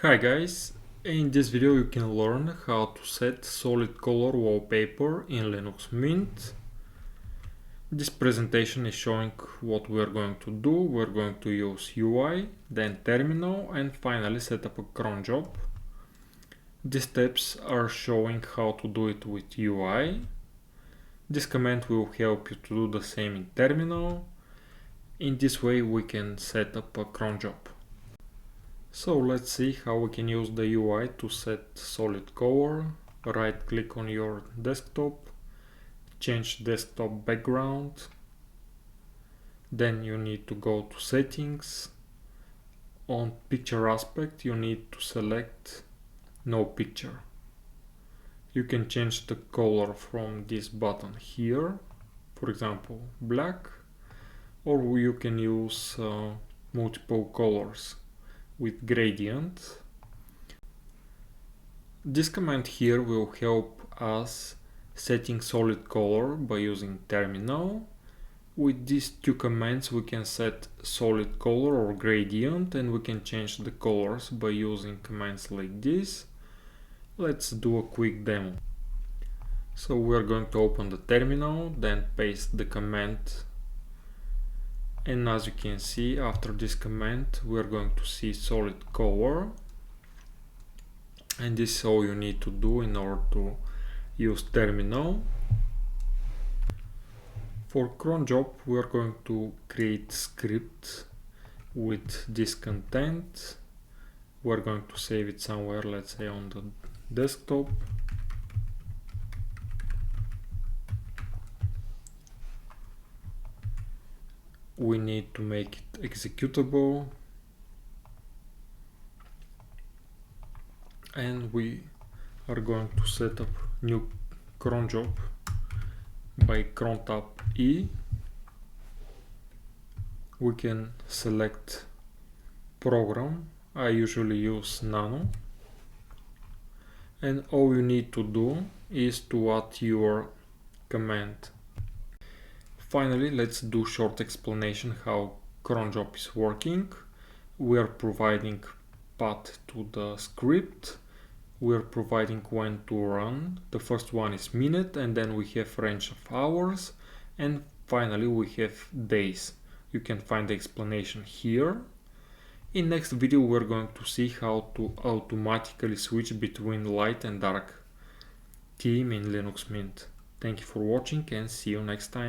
Hi guys, in this video you can learn how to set solid color wallpaper in Linux Mint. This presentation is showing what we are going to do. We are going to use UI, then terminal, and finally set up a cron job. These steps are showing how to do it with UI. This command will help you to do the same in terminal. In this way we can set up a cron job. So let's see how we can use the UI to set solid color. Right click on your desktop, change desktop background, then you need to go to settings. On picture aspect you need to select no picture. You can change the color from this button here, for example black, or you can use multiple colors with gradient. This command here will help us setting solid color by using terminal. With these two commands we can set solid color or gradient, and we can change the colors by using commands like this. Let's do a quick demo. So we're going to open the terminal, then paste the command, and as you can see, after this command we're going to see solid color, and this is all you need to do in order to use terminal. For Cronjob we are going to create script with this content. We're going to save it somewhere, let's say on the desktop. We need to make it executable, and we are going to set up new cron job by cron tab E. We can select program. I usually use nano, and all you need to do is to add your command. Finally, let's do short explanation how Cronjob is working. We are providing path to the script. We are providing when to run. The first one is minute, and then we have range of hours, and finally we have days. You can find the explanation here. In next video we're going to see how to automatically switch between light and dark theme in Linux Mint. Thank you for watching and see you next time.